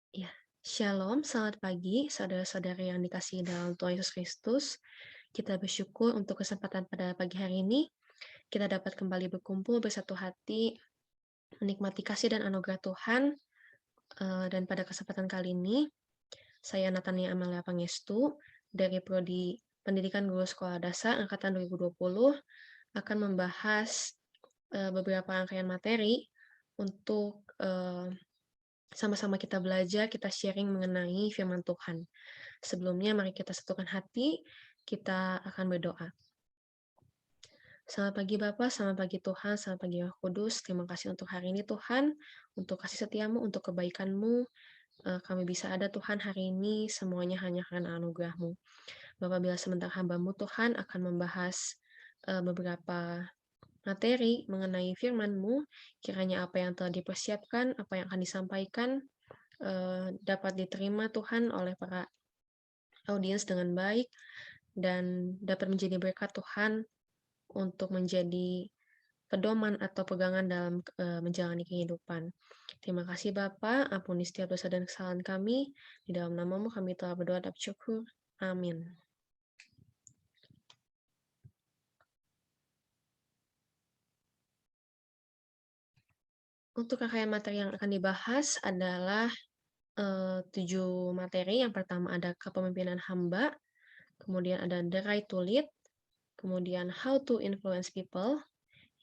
Ya, Shalom, selamat pagi, saudara-saudari yang dikasihi dalam Tuhan Yesus Kristus. Kita bersyukur untuk kesempatan pada pagi hari ini, kita dapat kembali berkumpul bersatu hati, menikmati kasih dan anugerah Tuhan. Dan pada kesempatan kali ini, saya Natania Amalia Pangestu, dari Prodi Pendidikan Guru Sekolah Dasar Angkatan 2020, akan membahas beberapa rangkaian materi untuk sama-sama kita belajar, kita sharing mengenai firman Tuhan. Sebelumnya, mari kita satukan hati, kita akan berdoa. Selamat pagi Bapak, selamat pagi Tuhan, selamat pagi Roh Kudus. Terima kasih untuk hari ini Tuhan, untuk kasih setiamu, untuk kebaikan-Mu. Kami bisa ada Tuhan hari ini, semuanya hanya karena anugerah-Mu. Bapak, bila sebentar hamba-Mu Tuhan akan membahas beberapa materi mengenai firman-Mu, kiranya apa yang telah dipersiapkan, apa yang akan disampaikan, dapat diterima Tuhan oleh para audiens dengan baik, dan dapat menjadi berkat Tuhan untuk menjadi pedoman atau pegangan dalam menjalani kehidupan. Terima kasih Bapa, ampuni setiap dosa dan kesalahan kami. Di dalam nama-Mu kami telah berdoa dan bersyukur. Amin. Untuk rangkaian materi yang akan dibahas adalah 7 materi. Yang pertama ada kepemimpinan hamba, kemudian ada the right to lead, kemudian how to influence people,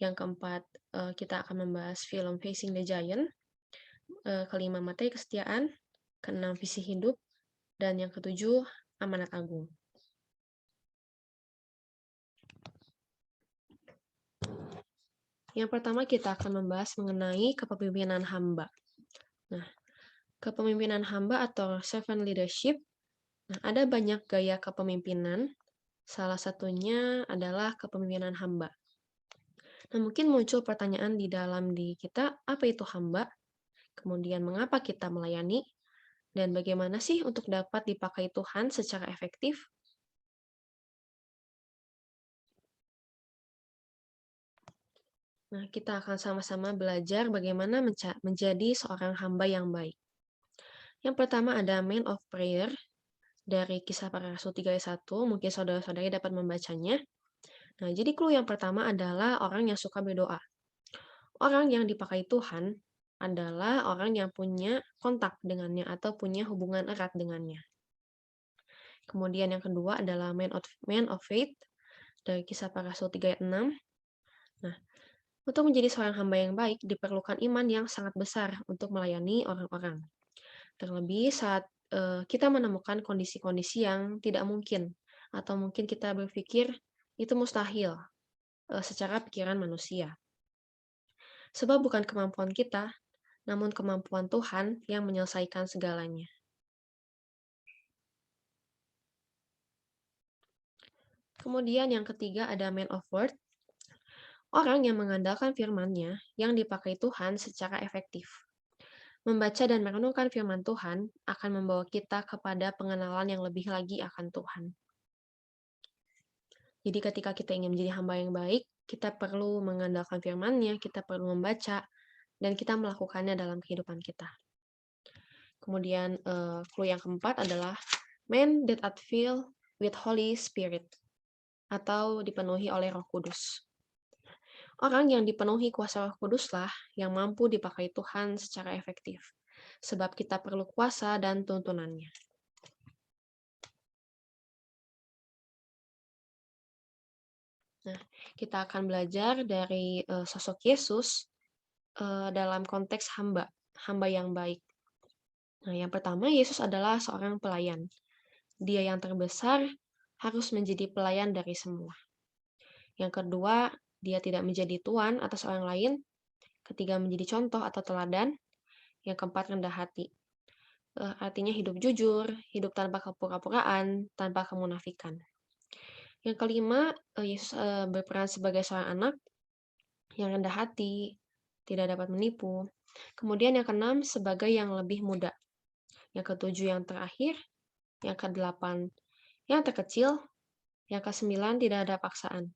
yang keempat kita akan membahas film Facing the Giant, kelima materi kesetiaan, keenam visi hidup, dan yang ketujuh amanat agung. Yang pertama kita akan membahas mengenai kepemimpinan hamba. Nah, kepemimpinan hamba atau servant leadership, ada banyak gaya kepemimpinan. Salah satunya adalah kepemimpinan hamba. Nah, mungkin muncul pertanyaan di dalam diri kita, apa itu hamba? Kemudian mengapa kita melayani? Dan bagaimana sih untuk dapat dipakai Tuhan secara efektif? Nah, kita akan sama-sama belajar bagaimana menjadi seorang hamba yang baik. Yang pertama ada Man of Prayer dari Kisah Para Rasul 3 ayat 1. Mungkin saudara-saudari dapat membacanya. Nah, jadi clue yang pertama adalah orang yang suka berdoa. Orang yang dipakai Tuhan adalah orang yang punya kontak dengannya atau punya hubungan erat dengannya. Kemudian yang kedua adalah Man of Faith dari Kisah Para Rasul 3 ayat 6. Nah, untuk menjadi seorang hamba yang baik, diperlukan iman yang sangat besar untuk melayani orang-orang. Terlebih saat kita menemukan kondisi-kondisi yang tidak mungkin, atau mungkin kita berpikir itu mustahil secara pikiran manusia. Sebab bukan kemampuan kita, namun kemampuan Tuhan yang menyelesaikan segalanya. Kemudian yang ketiga ada Man of Word, orang yang mengandalkan firman-Nya yang dipakai Tuhan secara efektif. Membaca dan merenungkan firman Tuhan akan membawa kita kepada pengenalan yang lebih lagi akan Tuhan. Jadi ketika kita ingin menjadi hamba yang baik, kita perlu mengandalkan firman-Nya, kita perlu membaca, dan kita melakukannya dalam kehidupan kita. Kemudian clue yang keempat adalah man that are filled with Holy Spirit, atau dipenuhi oleh Roh Kudus. Orang yang dipenuhi kuasa Roh Kuduslah yang mampu dipakai Tuhan secara efektif, sebab kita perlu kuasa dan tuntunannya. Nah, kita akan belajar dari sosok Yesus dalam konteks hamba yang baik. Nah, yang pertama, Yesus adalah seorang pelayan. Dia yang terbesar harus menjadi pelayan dari semua. Yang kedua, dia tidak menjadi tuan atas orang lain. Ketiga, menjadi contoh atau teladan. Yang keempat, rendah hati. Artinya hidup jujur, hidup tanpa kepura-puraan, tanpa kemunafikan. Yang kelima, Yesus berperan sebagai seorang anak yang rendah hati, tidak dapat menipu. Kemudian yang keenam, sebagai yang lebih muda. Yang ketujuh, yang terakhir. Yang kedelapan, yang terkecil. Yang kesembilan, tidak ada paksaan.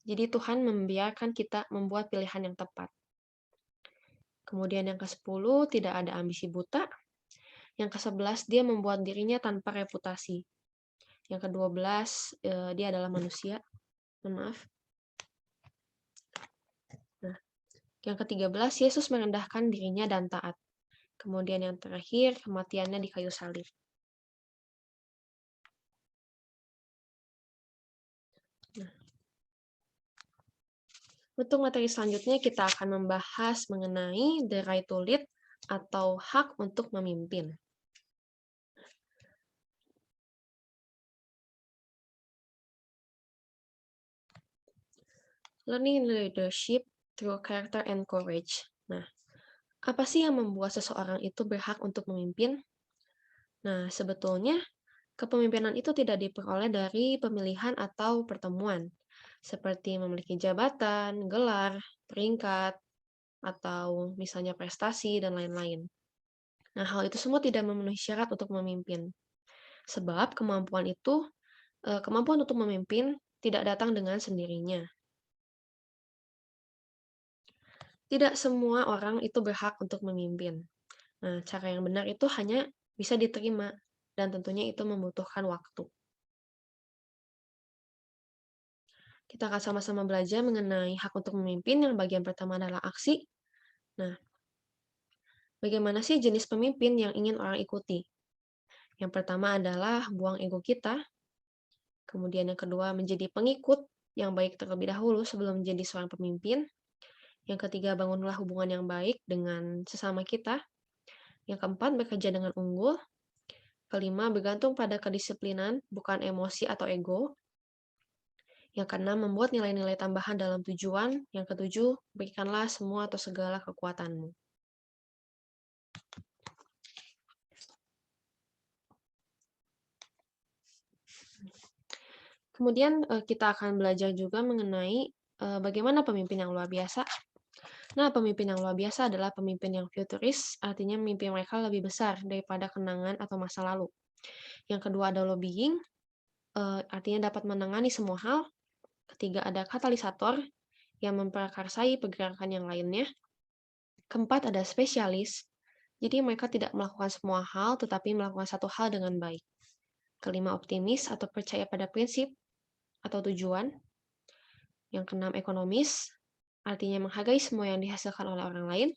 Jadi Tuhan membiarkan kita membuat pilihan yang tepat. Kemudian yang ke-10, tidak ada ambisi buta. Yang ke-11 dia membuat dirinya tanpa reputasi. Yang ke-12 dia adalah manusia. Mohon maaf. Nah, yang ke-13 Yesus merendahkan dirinya dan taat. Kemudian yang terakhir kematiannya di kayu salib. Nah, untuk materi selanjutnya kita akan membahas mengenai the right to lead atau hak untuk memimpin. Learning leadership through character and courage. Nah, apa sih yang membuat seseorang itu berhak untuk memimpin? Nah, sebetulnya kepemimpinan itu tidak diperoleh dari pemilihan atau pertemuan, seperti memiliki jabatan, gelar, peringkat, atau misalnya prestasi, dan lain-lain. Nah, hal itu semua tidak memenuhi syarat untuk memimpin. Sebab kemampuan untuk memimpin tidak datang dengan sendirinya. Tidak semua orang itu berhak untuk memimpin. Nah, cara yang benar itu hanya bisa diterima, dan tentunya itu membutuhkan waktu. Kita akan sama-sama belajar mengenai hak untuk memimpin. Yang bagian pertama adalah aksi. Nah, bagaimana sih jenis pemimpin yang ingin orang ikuti? Yang pertama adalah buang ego kita. Kemudian yang kedua menjadi pengikut yang baik terlebih dahulu sebelum menjadi seorang pemimpin. Yang ketiga bangunlah hubungan yang baik dengan sesama kita. Yang keempat bekerja dengan unggul. Kelima bergantung pada kedisiplinan, bukan emosi atau ego. Yang keenam, membuat nilai-nilai tambahan dalam tujuan. Yang ketujuh, berikanlah semua atau segala kekuatanmu. Kemudian kita akan belajar juga mengenai bagaimana pemimpin yang luar biasa. Nah, pemimpin yang luar biasa adalah pemimpin yang futuris, artinya mimpi mereka lebih besar daripada kenangan atau masa lalu. Yang kedua ada lobbying, artinya dapat menangani semua hal. Ketiga ada katalisator, yang memprakarsai pergerakan yang lainnya. Keempat ada spesialis, jadi mereka tidak melakukan semua hal, tetapi melakukan satu hal dengan baik. Kelima optimis atau percaya pada prinsip atau tujuan. Yang keenam ekonomis, artinya menghargai semua yang dihasilkan oleh orang lain.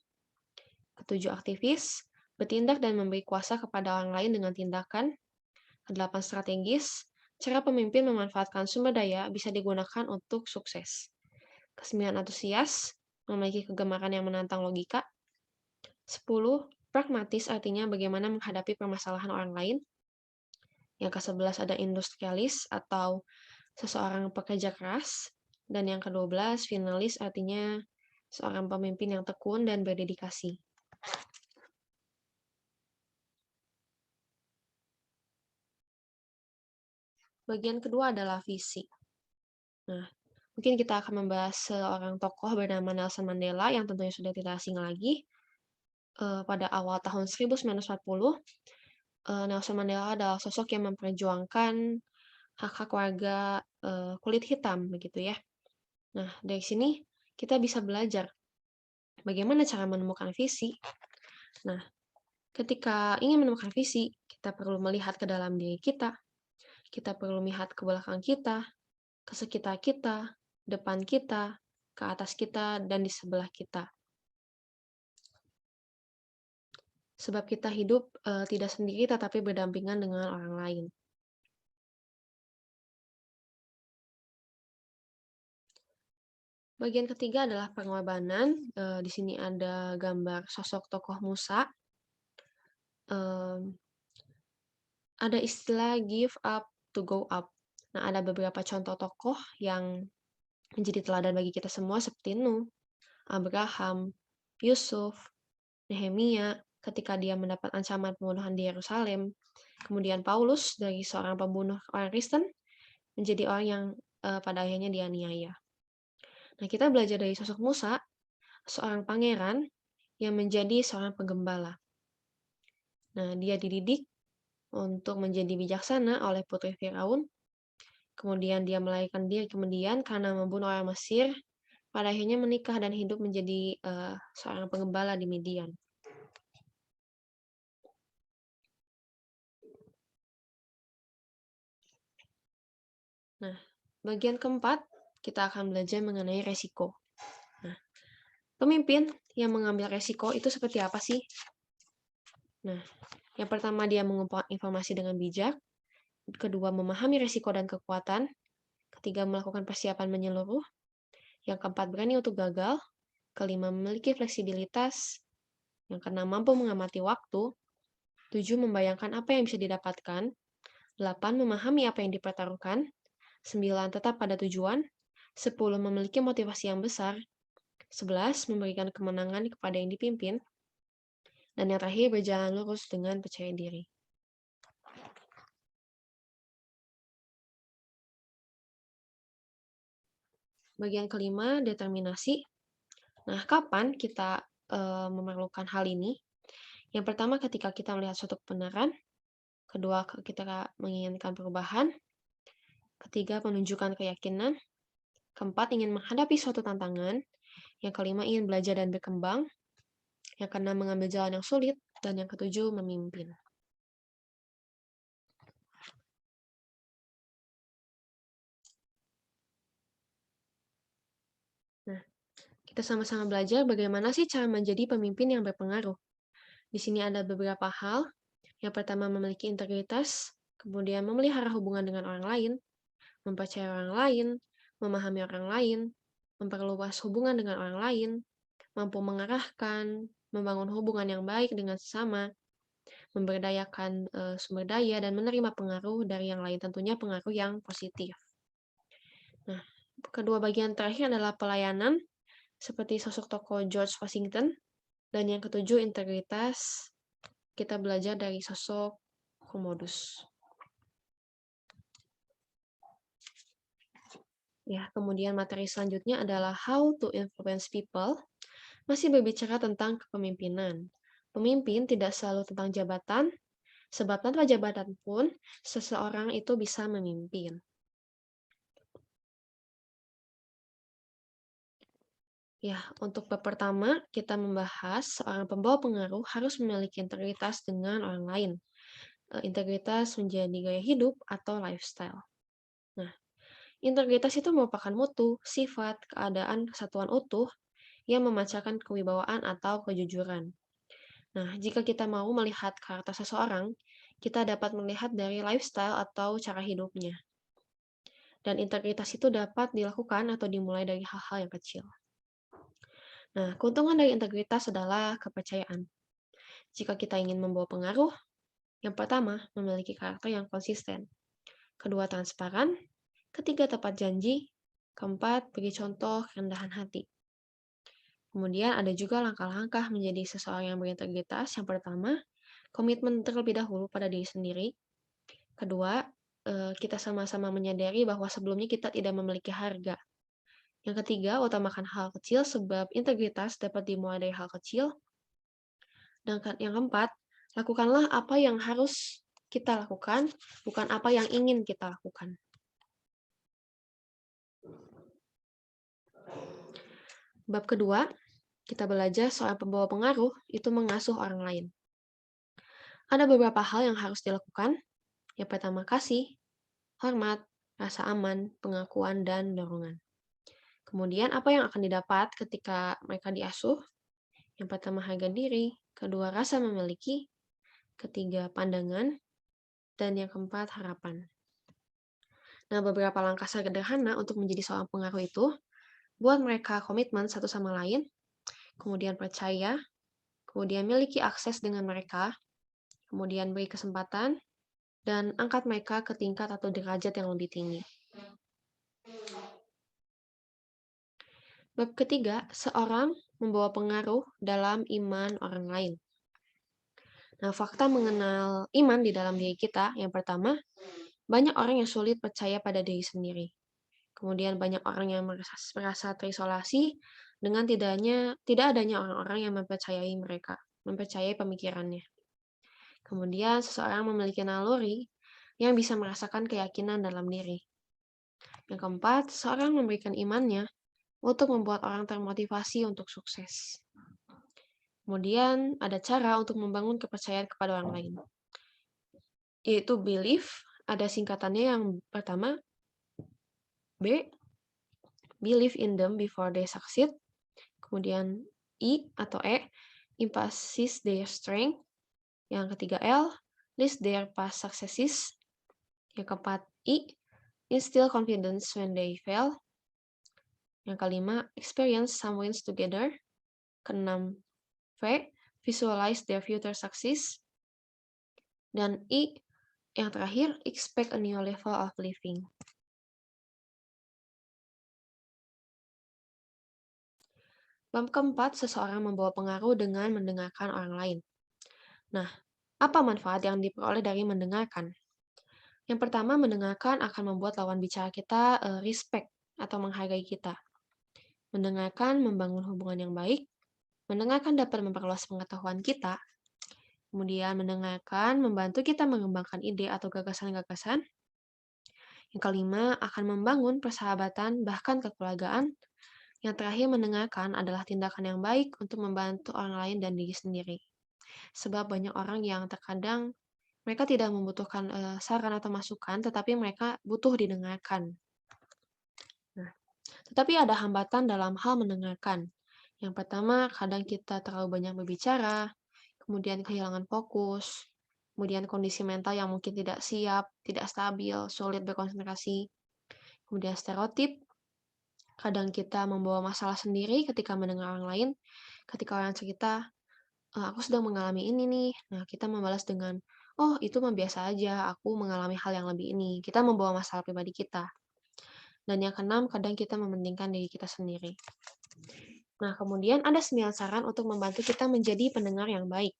Ketujuh aktivis, bertindak dan memberi kuasa kepada orang lain dengan tindakan. Kedelapan strategis, cara pemimpin memanfaatkan sumber daya bisa digunakan untuk sukses. Kesembilan antusias, memiliki kegemaran yang menantang logika. 10. Pragmatis artinya bagaimana menghadapi permasalahan orang lain. Yang ke-11 ada industrialis atau seseorang pekerja keras. Dan yang ke-12 finalis artinya seorang pemimpin yang tekun dan berdedikasi. Bagian kedua adalah visi. Nah, mungkin kita akan membahas seorang tokoh bernama Nelson Mandela yang tentunya sudah tidak asing lagi. Pada awal tahun 1940, Nelson Mandela adalah sosok yang memperjuangkan hak-hak warga kulit hitam, begitu ya. Nah, dari sini kita bisa belajar bagaimana cara menemukan visi. Nah, ketika ingin menemukan visi, kita perlu melihat ke dalam diri kita. Kita perlu melihat ke belakang kita, ke sekitar kita, depan kita, ke atas kita, dan di sebelah kita. Sebab kita hidup tidak sendiri tetapi berdampingan dengan orang lain. Bagian ketiga adalah pengorbanan. Di sini ada gambar sosok tokoh Musa. Ada istilah give up to go up. Nah, ada beberapa contoh tokoh yang menjadi teladan bagi kita semua seperti Nuh, Abraham, Yusuf, Nehemia ketika dia mendapat ancaman pembunuhan di Yerusalem. Kemudian Paulus dari seorang pembunuh orang Kristen menjadi orang yang pada akhirnya dianiaya. Nah, kita belajar dari sosok Musa, seorang pangeran yang menjadi seorang penggembala. Nah, dia dididik untuk menjadi bijaksana oleh putri Firaun. Kemudian dia melahirkan dia kemudian karena membunuh orang Mesir, pada akhirnya menikah dan hidup menjadi seorang penggembala di Midian. Nah, bagian keempat, kita akan belajar mengenai resiko. Nah, pemimpin yang mengambil resiko itu seperti apa sih? Nah, yang pertama dia mengumpulkan informasi dengan bijak, kedua memahami resiko dan kekuatan, ketiga melakukan persiapan menyeluruh, yang keempat berani untuk gagal, kelima memiliki fleksibilitas, yang keenam mampu mengamati waktu, tujuh membayangkan apa yang bisa didapatkan, delapan memahami apa yang dipertaruhkan, sembilan tetap pada tujuan, 10 memiliki motivasi yang besar, 11 memberikan kemenangan kepada yang dipimpin, dan yang terakhir berjalan lurus dengan percaya diri. Bagian kelima, determinasi. Nah, kapan kita memerlukan hal ini? Yang pertama, ketika kita melihat suatu kebenaran. Kedua, kita menginginkan perubahan. Ketiga, menunjukkan keyakinan. Keempat, ingin menghadapi suatu tantangan. Yang kelima, ingin belajar dan berkembang. Yang keenam, mengambil jalan yang sulit. Dan yang ketujuh, memimpin. Nah, kita sama-sama belajar bagaimana sih cara menjadi pemimpin yang berpengaruh. Di sini ada beberapa hal. Yang pertama, memiliki integritas. Kemudian, memelihara hubungan dengan orang lain. Mempercayai orang lain. Memahami orang lain. Memperluas hubungan dengan orang lain. Mampu mengarahkan. Membangun hubungan yang baik dengan sesama. Memberdayakan sumber daya dan menerima pengaruh dari yang lain, tentunya pengaruh yang positif. Nah, kedua bagian terakhir adalah pelayanan, seperti sosok tokoh George Washington, dan yang ketujuh integritas, kita belajar dari sosok Commodus. Ya, kemudian materi selanjutnya adalah how to influence people, masih berbicara tentang kepemimpinan. Pemimpin tidak selalu tentang jabatan, sebab tanpa jabatan pun seseorang itu bisa memimpin. Ya, untuk bab pertama, kita membahas seorang pembawa pengaruh harus memiliki integritas dengan orang lain. Integritas menjadi gaya hidup atau lifestyle. Nah, integritas itu merupakan mutu, sifat, keadaan, kesatuan utuh yang memancarkan kewibawaan atau kejujuran. Nah, jika kita mau melihat karakter seseorang, kita dapat melihat dari lifestyle atau cara hidupnya. Dan integritas itu dapat dilakukan atau dimulai dari hal-hal yang kecil. Nah, keuntungan dari integritas adalah kepercayaan. Jika kita ingin membawa pengaruh, yang pertama, memiliki karakter yang konsisten. Kedua, transparan. Ketiga, tepat janji. Keempat, beri contoh kerendahan hati. Kemudian ada juga langkah-langkah menjadi seseorang yang berintegritas. Yang pertama, komitmen terlebih dahulu pada diri sendiri. Kedua, kita sama-sama menyadari bahwa sebelumnya kita tidak memiliki harga. Yang ketiga, utamakan hal kecil sebab integritas dapat dimulai dari hal kecil. Dan yang keempat, lakukanlah apa yang harus kita lakukan, bukan apa yang ingin kita lakukan. Bab kedua, kita belajar soal pembawa pengaruh itu mengasuh orang lain. Ada beberapa hal yang harus dilakukan. Yang pertama, kasih, hormat, rasa aman, pengakuan, dan dorongan. Kemudian, apa yang akan didapat ketika mereka diasuh? Yang pertama, harga diri. Kedua, rasa memiliki. Ketiga, pandangan. Dan yang keempat, harapan. Nah, beberapa langkah sederhana untuk menjadi seorang pengaruh itu, buat mereka komitmen satu sama lain, kemudian percaya, kemudian miliki akses dengan mereka, kemudian beri kesempatan, dan angkat mereka ke tingkat atau derajat yang lebih tinggi. Bab ketiga, seorang membawa pengaruh dalam iman orang lain. Nah, fakta mengenal iman di dalam diri kita, yang pertama, banyak orang yang sulit percaya pada diri sendiri. Kemudian banyak orang yang merasa terisolasi dengan tidak adanya orang-orang yang mempercayai mereka, mempercayai pemikirannya. Kemudian seseorang memiliki naluri yang bisa merasakan keyakinan dalam diri. Yang keempat, seseorang memberikan imannya untuk membuat orang termotivasi untuk sukses. Kemudian ada cara untuk membangun kepercayaan kepada orang lain, yaitu belief. Ada singkatannya yang pertama, B. Believe in them before they succeed. Kemudian I atau E. Emphasize their strength. Yang ketiga L. List their past successes. Yang keempat I. Instill confidence when they fail. Yang kelima, experience some wins together. Keenam, V. Visualize their future success. Dan I. Yang terakhir, expect a new level of living. Bab keempat, seseorang membawa pengaruh dengan mendengarkan orang lain. Nah, apa manfaat yang diperoleh dari mendengarkan? Yang pertama, mendengarkan akan membuat lawan bicara kita respect atau menghargai kita. Mendengarkan membangun hubungan yang baik. Mendengarkan dapat memperluas pengetahuan kita. Kemudian mendengarkan membantu kita mengembangkan ide atau gagasan-gagasan. Yang kelima, akan membangun persahabatan bahkan kekeluargaan. Yang terakhir, mendengarkan adalah tindakan yang baik untuk membantu orang lain dan diri sendiri. Sebab banyak orang yang terkadang mereka tidak membutuhkan saran atau masukan, tetapi mereka butuh didengarkan. Nah, tetapi ada hambatan dalam hal mendengarkan. Yang pertama, kadang kita terlalu banyak berbicara, kemudian kehilangan fokus, kemudian kondisi mental yang mungkin tidak siap, tidak stabil, sulit berkonsentrasi, kemudian stereotip. Kadang kita membawa masalah sendiri ketika mendengar orang lain. Ketika orang cerita, aku sedang mengalami ini nih. Nah, kita membalas dengan, oh itu mah biasa aja, aku mengalami hal yang lebih ini. Kita membawa masalah pribadi kita. Dan yang keenam, kadang kita mementingkan diri kita sendiri. Nah, kemudian ada 9 saran untuk membantu kita menjadi pendengar yang baik.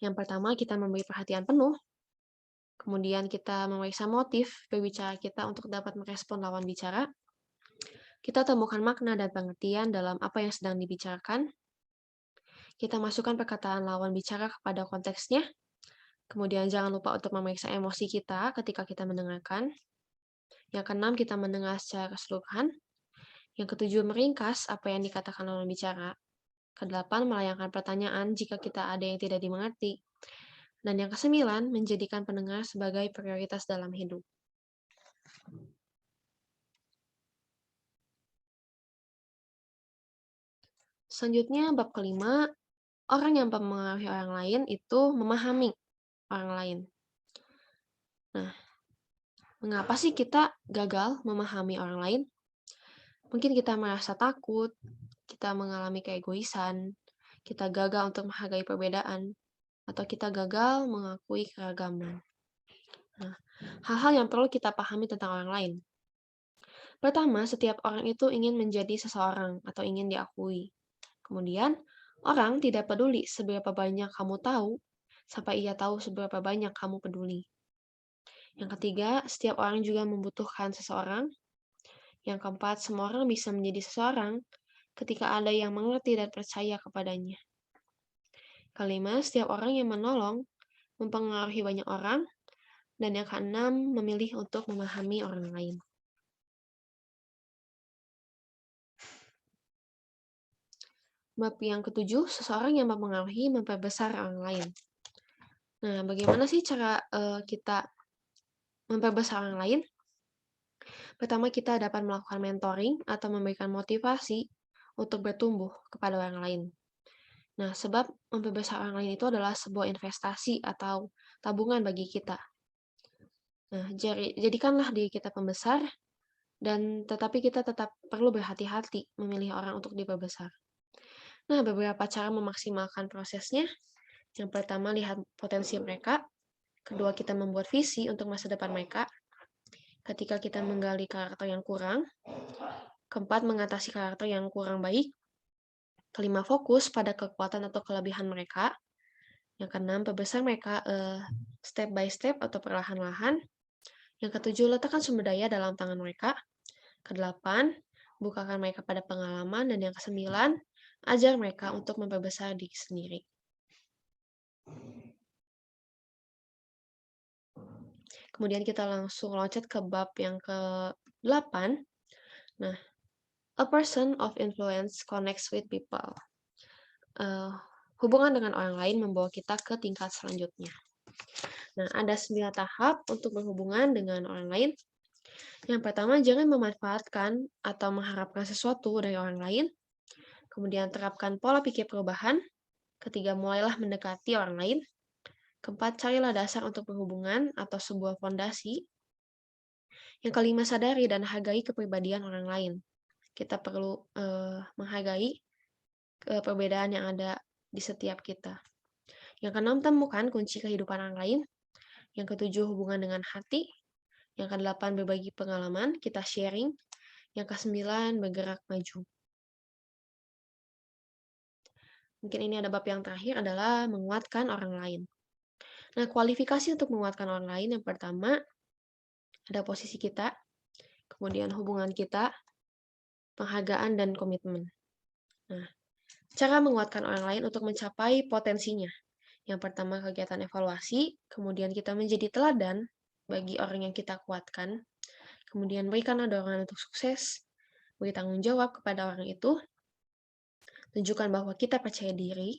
Yang pertama, kita memberi perhatian penuh. Kemudian kita memeriksa motif berbicara kita untuk dapat merespon lawan bicara. Kita temukan makna dan pengertian dalam apa yang sedang dibicarakan. Kita masukkan perkataan lawan bicara kepada konteksnya. Kemudian jangan lupa untuk memeriksa emosi kita ketika kita mendengarkan. Yang keenam, kita mendengar secara keseluruhan. Yang ketujuh, meringkas apa yang dikatakan lawan bicara. Kedelapan, melayangkan pertanyaan jika kita ada yang tidak dimengerti. Dan yang kesembilan, menjadikan pendengar sebagai prioritas dalam hidup. Selanjutnya, bab kelima, orang yang mempengaruhi orang lain itu memahami orang lain. Nah, mengapa sih kita gagal memahami orang lain? Mungkin kita merasa takut, kita mengalami keegoisan, kita gagal untuk menghargai perbedaan, atau kita gagal mengakui keragaman. Nah, hal-hal yang perlu kita pahami tentang orang lain. Pertama, setiap orang itu ingin menjadi seseorang atau ingin diakui. Kemudian, orang tidak peduli seberapa banyak kamu tahu, sampai ia tahu seberapa banyak kamu peduli. Yang ketiga, setiap orang juga membutuhkan seseorang. Yang keempat, semua orang bisa menjadi seseorang ketika ada yang mengerti dan percaya kepadanya. Kelima, setiap orang yang menolong mempengaruhi banyak orang. Dan yang keenam, memilih untuk memahami orang lain. Bab yang ketujuh, seseorang yang mempengaruhi memperbesar orang lain. Nah, bagaimana sih cara kita memperbesar orang lain? Pertama, kita dapat melakukan mentoring atau memberikan motivasi untuk bertumbuh kepada orang lain. Nah, sebab memperbesar orang lain itu adalah sebuah investasi atau tabungan bagi kita. Nah, jadikanlah diri kita pembesar, dan tetapi kita tetap perlu berhati-hati memilih orang untuk diperbesar. Nah, beberapa cara memaksimalkan prosesnya. Yang pertama, lihat potensi mereka. Kedua, kita membuat visi untuk masa depan mereka. Ketika kita menggali karakter yang kurang. Keempat, mengatasi karakter yang kurang baik. Kelima, fokus pada kekuatan atau kelebihan mereka. Yang keenam, perbesar mereka step by step atau perlahan-lahan. Yang ketujuh, letakkan sumber daya dalam tangan mereka. Kedelapan, bukakan mereka pada pengalaman. Dan yang kesembilan, ajar mereka untuk memperbesar diri sendiri. Kemudian kita langsung loncat ke bab yang ke-8. Nah, a person of influence connects with people. Hubungan dengan orang lain membawa kita ke tingkat selanjutnya. Nah, ada 9 tahap untuk berhubungan dengan orang lain. Yang pertama, jangan memanfaatkan atau mengharapkan sesuatu dari orang lain. Kemudian terapkan pola pikir perubahan. Ketiga, mulailah mendekati orang lain. Keempat, carilah dasar untuk perhubungan atau sebuah fondasi. Yang kelima, sadari dan hargai kepribadian orang lain. Kita perlu menghargai perbedaan yang ada di setiap kita. Yang keenam, temukan kunci kehidupan orang lain. Yang ketujuh, hubungan dengan hati. Yang kedelapan, berbagi pengalaman, kita sharing. Yang kesembilan, bergerak maju. Mungkin ini ada bab yang terakhir adalah menguatkan orang lain. Nah, kualifikasi untuk menguatkan orang lain yang pertama, ada posisi kita, kemudian hubungan kita, penghargaan, dan komitmen. Nah, cara menguatkan orang lain untuk mencapai potensinya. Yang pertama, kegiatan evaluasi, kemudian kita menjadi teladan bagi orang yang kita kuatkan, kemudian berikanlah dorongan untuk sukses, beri tanggung jawab kepada orang itu, tunjukkan bahwa kita percaya diri,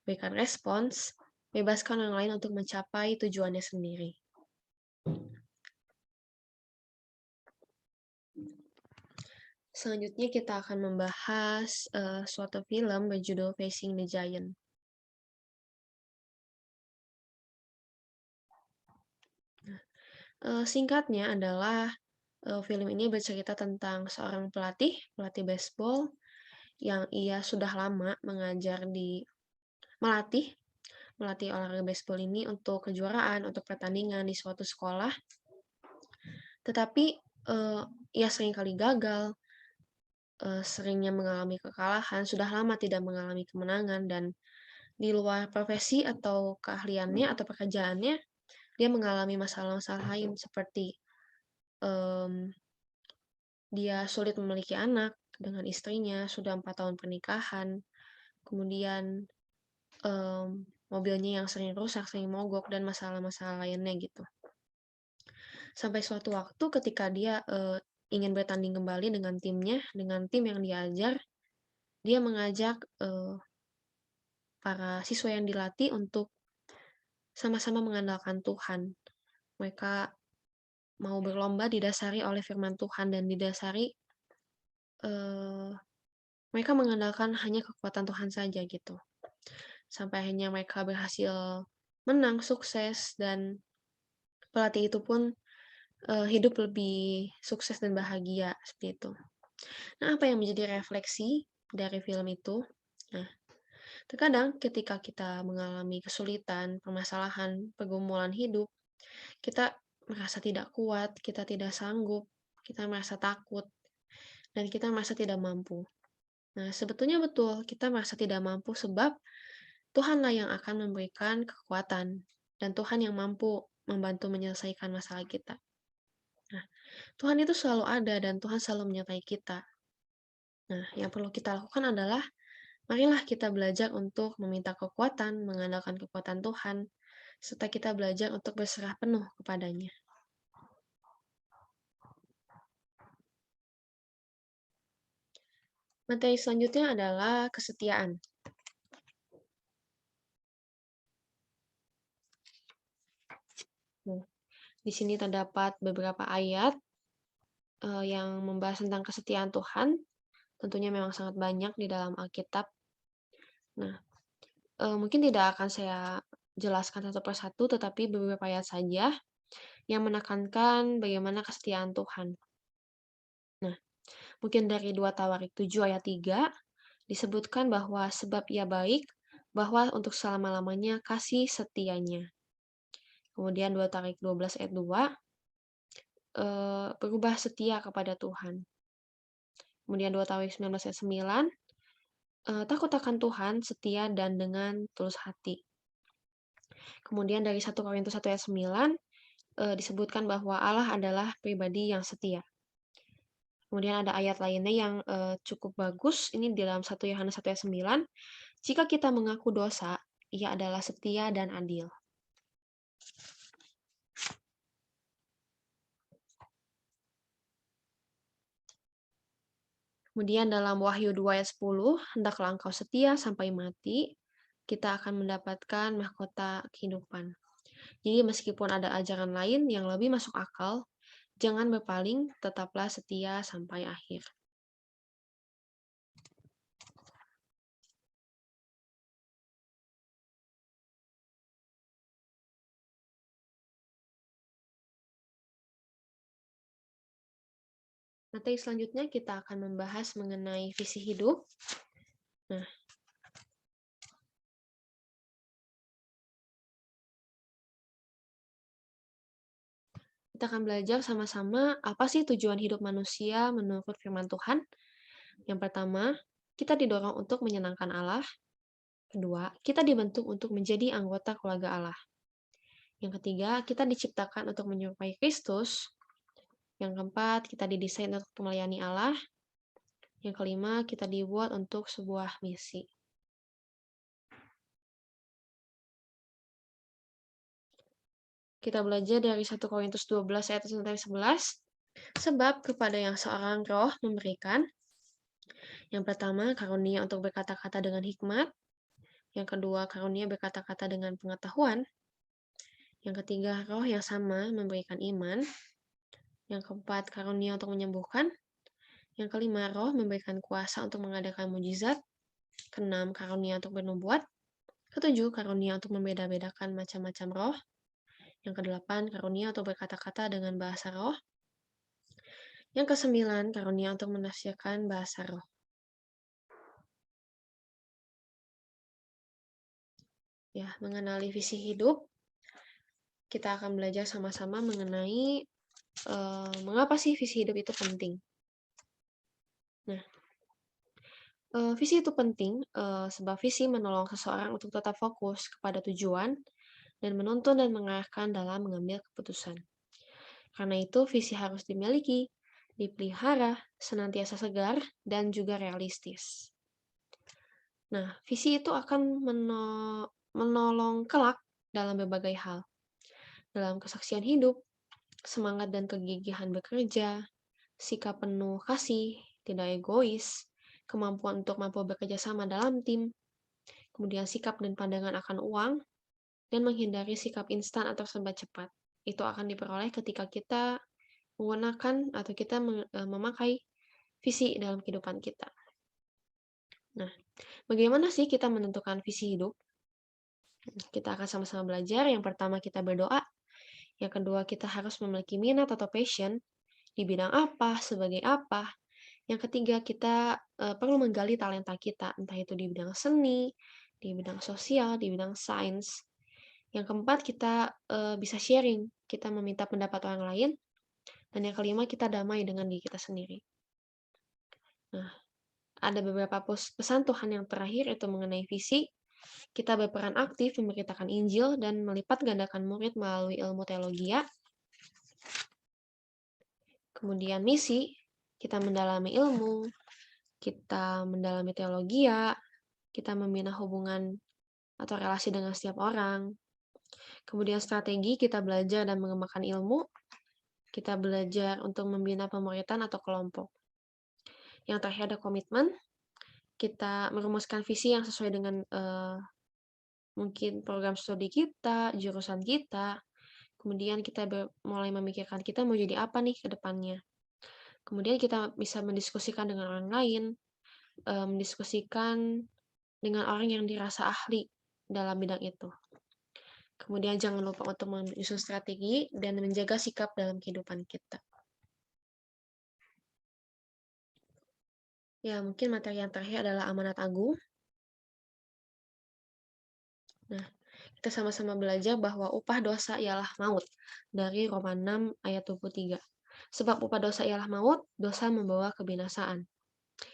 berikan respons, bebaskan orang lain untuk mencapai tujuannya sendiri. Selanjutnya kita akan membahas suatu film berjudul Facing the Giant. Singkatnya adalah film ini bercerita tentang seorang pelatih baseball yang ia sudah lama melatih olahraga baseball ini untuk kejuaraan, untuk pertandingan di suatu sekolah. Tetapi ia seringkali gagal, seringnya mengalami kekalahan, sudah lama tidak mengalami kemenangan, dan di luar profesi atau keahliannya atau pekerjaannya, dia mengalami masalah-masalah lain seperti dia sulit memiliki anak dengan istrinya, sudah 4 tahun pernikahan, kemudian mobilnya yang sering rusak, sering mogok, dan masalah-masalah lainnya gitu. Sampai suatu waktu ketika dia ingin bertanding kembali dengan timnya, dengan tim yang dia ajar, dia mengajak para siswa yang dilatih untuk sama-sama mengandalkan Tuhan. Mereka mau berlomba didasari oleh firman Tuhan dan didasari mereka mengandalkan hanya kekuatan Tuhan saja gitu. Sampai akhirnya mereka berhasil menang, sukses, dan pelatih itu pun hidup lebih sukses dan bahagia seperti itu. Nah, apa yang menjadi refleksi dari film itu? Nah, terkadang ketika kita mengalami kesulitan, permasalahan, pergumulan hidup, kita merasa tidak kuat, kita tidak sanggup, kita merasa takut, dan kita merasa tidak mampu. Nah, sebetulnya betul, kita merasa tidak mampu sebab Tuhanlah yang akan memberikan kekuatan, dan Tuhan yang mampu membantu menyelesaikan masalah kita. Nah, Tuhan itu selalu ada dan Tuhan selalu menyertai kita. Nah, yang perlu kita lakukan adalah marilah kita belajar untuk meminta kekuatan, mengandalkan kekuatan Tuhan, serta kita belajar untuk berserah penuh kepadanya. Materi selanjutnya adalah kesetiaan. Nah, di sini terdapat beberapa ayat yang membahas tentang kesetiaan Tuhan. Tentunya memang sangat banyak di dalam Alkitab. Nah, mungkin tidak akan saya jelaskan satu persatu, tetapi beberapa ayat saja yang menekankan bagaimana kesetiaan Tuhan. Nah, mungkin dari 2 Tawarik 7 ayat 3 disebutkan bahwa sebab ia baik, bahwa untuk selama-lamanya kasih setianya. Kemudian 2 Tawarik 12 ayat 2 berubah setia kepada Tuhan. Kemudian 2 Tawarik 19 ayat 9, takut akan Tuhan, setia dan dengan tulus hati. Kemudian dari 1 Korintus 1 ayat 9 disebutkan bahwa Allah adalah pribadi yang setia. Kemudian ada ayat lainnya yang cukup bagus, ini di dalam 1 Yohanes 1 ayat 9, jika kita mengaku dosa, ia adalah setia dan adil. Kemudian dalam Wahyu 2 ayat 10, hendaklah engkau setia sampai mati, kita akan mendapatkan mahkota kehidupan. Jadi meskipun ada ajaran lain yang lebih masuk akal, Jangan berpaling, tetaplah setia sampai akhir. Materi selanjutnya kita akan membahas mengenai visi hidup. Nah, kita akan belajar sama-sama apa sih tujuan hidup manusia menurut firman Tuhan. Yang pertama, kita didorong untuk menyenangkan Allah. Kedua, kita dibentuk untuk menjadi anggota keluarga Allah. Yang ketiga, kita diciptakan untuk menyerupai Kristus. Yang keempat, kita didesain untuk melayani Allah. Yang kelima, kita dibuat untuk sebuah misi. Kita belajar dari 1 Korintus 12 ayat 1-11. Sebab kepada yang seorang roh memberikan, yang pertama karunia untuk berkata-kata dengan hikmat, yang kedua karunia berkata-kata dengan pengetahuan, yang ketiga roh yang sama memberikan iman, yang keempat karunia untuk menyembuhkan, yang kelima roh memberikan kuasa untuk mengadakan mujizat, keenam karunia untuk bernubuat, ketujuh karunia untuk membeda-bedakan macam-macam roh, yang kedelapan karunia untuk berkata-kata dengan bahasa roh, yang kesembilan karunia untuk menafsirkan bahasa roh. Ya, mengenali visi hidup, kita akan belajar sama-sama mengenai mengapa sih visi hidup itu penting. Nah, visi itu penting sebab visi menolong seseorang untuk tetap fokus kepada tujuan dan menuntun dan mengarahkan dalam mengambil keputusan. Karena itu, visi harus dimiliki, dipelihara, senantiasa segar, dan juga realistis. Nah, visi itu akan menolong kelak dalam berbagai hal. Dalam kesaksian hidup, semangat dan kegigihan bekerja, sikap penuh kasih, tidak egois, kemampuan untuk mampu bekerja sama dalam tim, kemudian sikap dan pandangan akan uang, dan menghindari sikap instan atau serba cepat. Itu akan diperoleh ketika kita menggunakan atau kita memakai visi dalam kehidupan kita. Nah, bagaimana sih kita menentukan visi hidup? Kita akan sama-sama belajar. Yang pertama kita berdoa. Yang kedua kita harus memiliki minat atau passion di bidang apa, sebagai apa. Yang ketiga kita perlu menggali talenta kita, entah itu di bidang seni, di bidang sosial, di bidang sains. Yang keempat kita bisa sharing, kita meminta pendapat orang lain. Dan yang kelima kita damai dengan diri kita sendiri. Nah, ada beberapa pesan Tuhan yang terakhir itu mengenai visi. Kita berperan aktif memberitakan Injil dan melipat gandakan murid melalui ilmu teologia. Kemudian misi, kita mendalami ilmu, kita mendalami teologia, kita membina hubungan atau relasi dengan setiap orang. Kemudian strategi, kita belajar dan mengembangkan ilmu. Kita belajar untuk membina pemuritan atau kelompok. Yang terakhir ada komitmen, kita merumuskan visi yang sesuai dengan mungkin program studi kita, jurusan kita. Kemudian kita mulai memikirkan kita mau jadi apa nih ke depannya. Kemudian kita bisa mendiskusikan dengan orang lain, mendiskusikan dengan orang yang dirasa ahli dalam bidang itu. Kemudian jangan lupa untuk menyusun strategi dan menjaga sikap dalam kehidupan kita. Ya, mungkin materi yang terakhir adalah amanat agung. Nah, kita sama-sama belajar bahwa upah dosa ialah maut, dari Roma 6 ayat 23. Sebab upah dosa ialah maut, dosa membawa kebinasaan.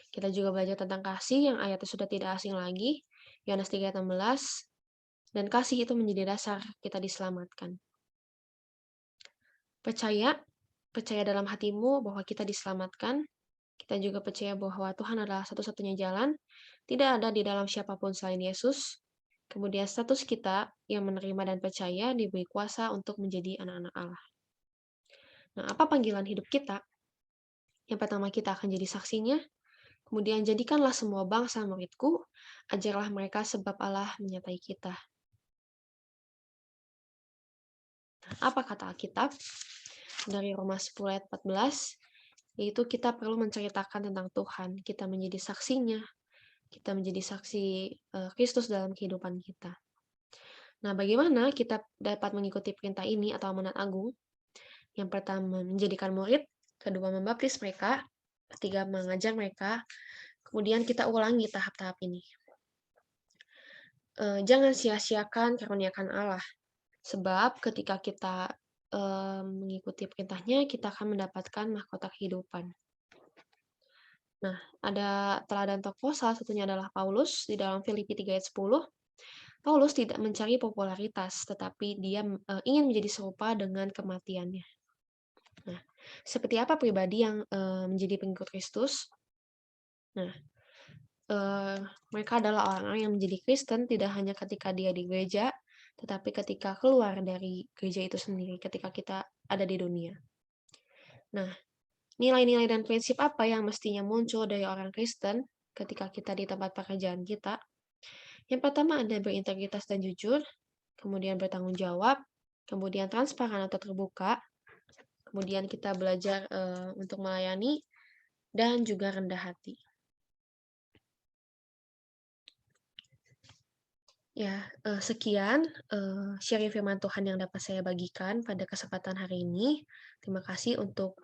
Kita juga belajar tentang kasih yang ayatnya sudah tidak asing lagi, Yohanes 3:16, dan kasih itu menjadi dasar kita diselamatkan. Percaya dalam hatimu bahwa kita diselamatkan. Kita juga percaya bahwa Tuhan adalah satu-satunya jalan, tidak ada di dalam siapapun selain Yesus. Kemudian status kita yang menerima dan percaya diberi kuasa untuk menjadi anak-anak Allah. Nah, apa panggilan hidup kita? Yang pertama kita akan jadi saksinya. Kemudian jadikanlah semua bangsa muridku, ajarlah mereka sebab Allah menyertai kita. Nah, apa kata Alkitab? dari Roma 10 ayat 14, yaitu kita perlu menceritakan tentang Tuhan, kita menjadi saksinya, kita menjadi saksi Kristus dalam kehidupan kita. Nah, bagaimana kita dapat mengikuti perintah ini atau amanat agung? Yang pertama, menjadikan murid, kedua, membaptis mereka, ketiga, mengajar mereka, kemudian kita ulangi tahap-tahap ini. Jangan sia-siakan karuniakan Allah, sebab ketika kita mengikuti perintahnya, kita akan mendapatkan mahkota kehidupan. Nah, ada teladan tokoh, salah satunya adalah Paulus di dalam Filipi 3 ayat 10. Paulus tidak mencari popularitas, tetapi dia ingin menjadi serupa dengan kematiannya. Nah, seperti apa pribadi yang menjadi pengikut Kristus? Nah, mereka adalah orang-orang yang menjadi Kristen tidak hanya ketika dia di gereja, tetapi ketika keluar dari gereja itu sendiri, ketika kita ada di dunia. Nah, nilai-nilai dan prinsip apa yang mestinya muncul dari orang Kristen ketika kita di tempat pekerjaan kita? Yang pertama ada berintegritas dan jujur, kemudian bertanggung jawab, kemudian transparan atau terbuka, kemudian kita belajar untuk melayani, dan juga rendah hati. Ya, sekian sharing firman Tuhan yang dapat saya bagikan pada kesempatan hari ini. Terima kasih untuk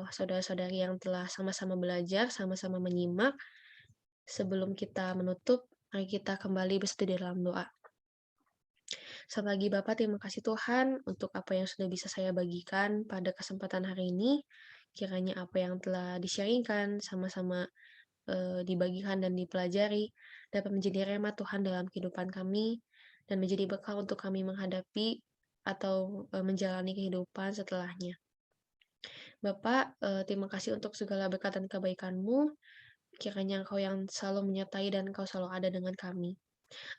saudara-saudari yang telah sama-sama belajar, sama-sama menyimak. Sebelum kita menutup, mari kita kembali bersatu di dalam doa. Sekali lagi Bapak, terima kasih Tuhan untuk apa yang sudah bisa saya bagikan pada kesempatan hari ini. Kiranya apa yang telah di-sharingkan sama-sama dibagikan dan dipelajari dapat menjadi rema Tuhan dalam kehidupan kami dan menjadi bekal untuk kami menghadapi atau menjalani kehidupan setelahnya. Bapak, terima kasih untuk segala berkat dan kebaikan-Mu. Kiranya Engkau yang selalu menyertai dan Engkau selalu ada dengan kami.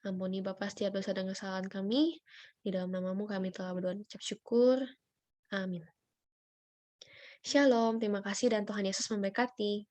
Ampuni Bapak setiap dosa dan kesalahan kami. Di dalam nama-Mu kami telah berdoa dan ucap syukur. Amin. Shalom, terima kasih dan Tuhan Yesus memberkati.